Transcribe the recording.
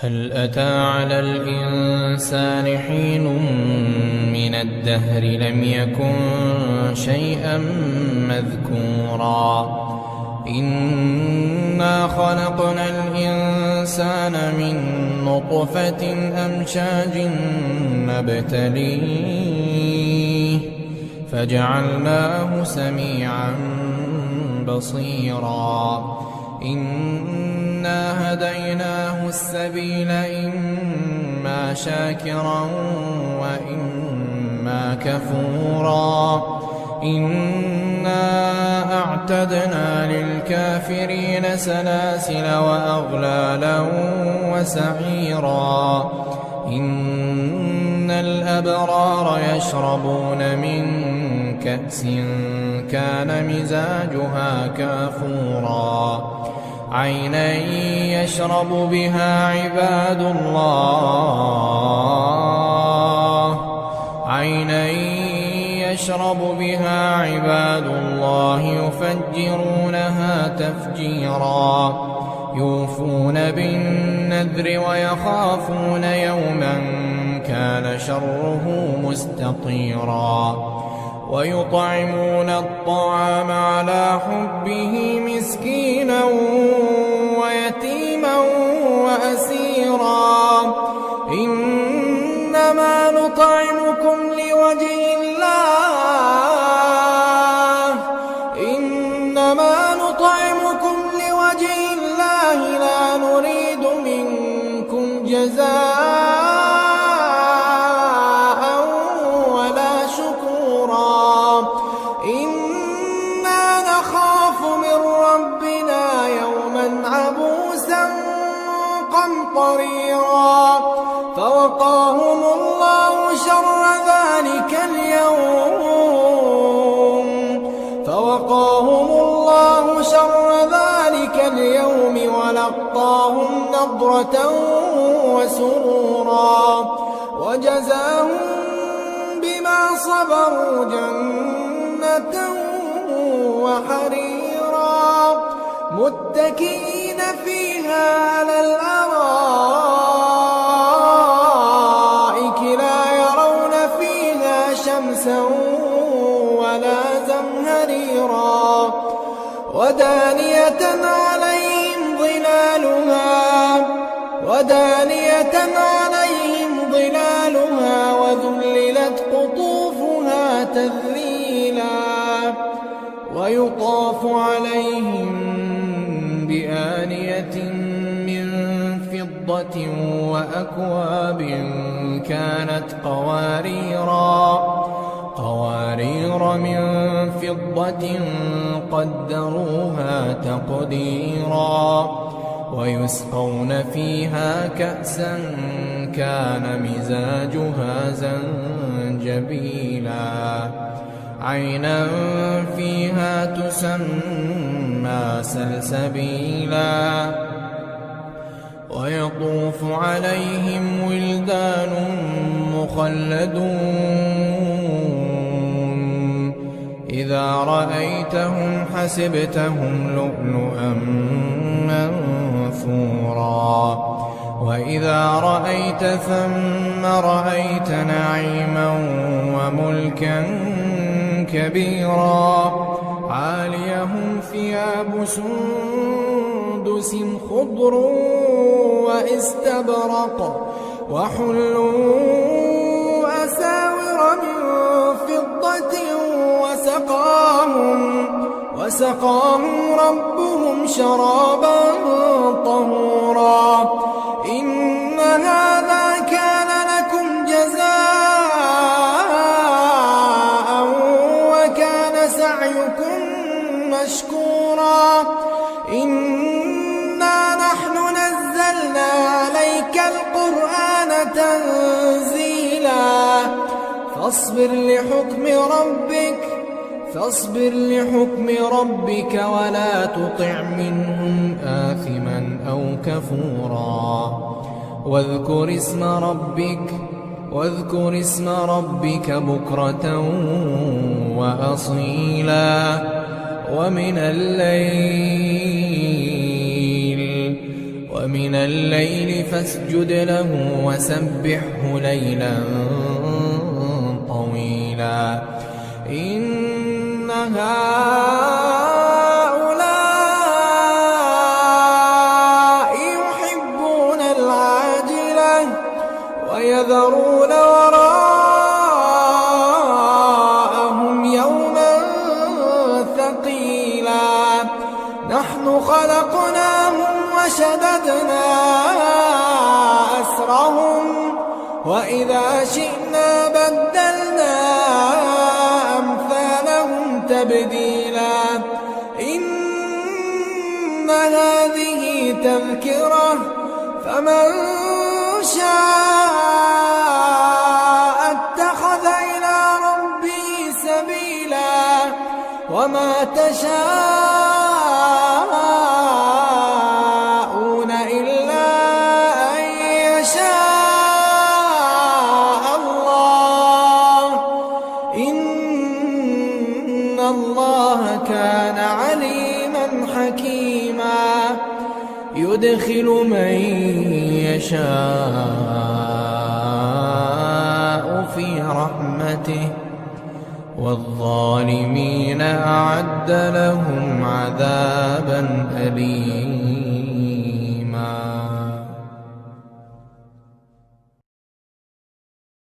هل أتى على الإنسان حين من الدهر لم يكن شيئا مذكورا إنا خلقنا الإنسان من نطفة أمشاج نبتليه فجعلناه سميعا بصيرا إنا هديناه السبيل إما شاكرا وإما كفورا إنا أعتدنا للكافرين سلاسل وأغلالا وسعيرا إن الأبرار يشربون من كأس كان مزاجها كافورا عينا يشرب بها عباد الله يفجرونها تفجيرا يوفون بالنذر ويخافون يوما كان شره مستطيرا ويطعمون الطعام على حبه مسكينا ويتيما وأسيرا إنما نطعمكم لوجه الله لا نريد منكم جزاء ولا شكورا إنا نخاف من ربنا يوما عبوسا قمطريرا فوقاهم الله شر ذلك اليوم ولقاهم نضرة وسرورا وجزاهم بما صبروا جنة وحريرا متكئين فيها على الأرائك لا يرون فيها شمسا ولا زمهريرا ودانية عليهم ظلالها وذللت قطوفها تذليلا ويطاف عليهم بآنية من فضة وأكواب كانت قوارير من فضة قدروها تقديرا ويسقون فيها كأسا كان مزاجها زنجبيلا عينا فيها تسمى سلسبيلا ويطوف عليهم ولدان مخلدون إذا رأيتهم حسبتهم لؤلؤا منثورا وإذا رأيت ثم رأيت نعيما وملكا كبيرا عاليهم ثياب سندس خضر واستبرق وحلوا أساور من فضة وسقاهم ربهم شرابا طهورا إن هذا كان لكم جزاء وكان سعيكم مشكورا إنا نحن نزلنا عليك القرآن تنزيلا فاصبر لحكم ربك ولا تطع منهم آثما أو كفورا واذكر اسم ربك بكرة وأصيلا ومن الليل ومن الليل فاسجد له وسبحه ليلا طويلا إن هؤلاء يحبون العاجلة ويذرون وراءهم يوما ثقيلا نحن خلقناهم وشددنا أسرهم وإذا شئنا بدلنا أمثالهم تبديلا إن هذه تذكرة فمن شاء اتخذ إلى ربه سبيلا وما تشاءون إلا أن يشاء الله إن الله كان عليما حكيما يدخل من يشاء في رحمته والظالمين أعد لهم عذابا أليما.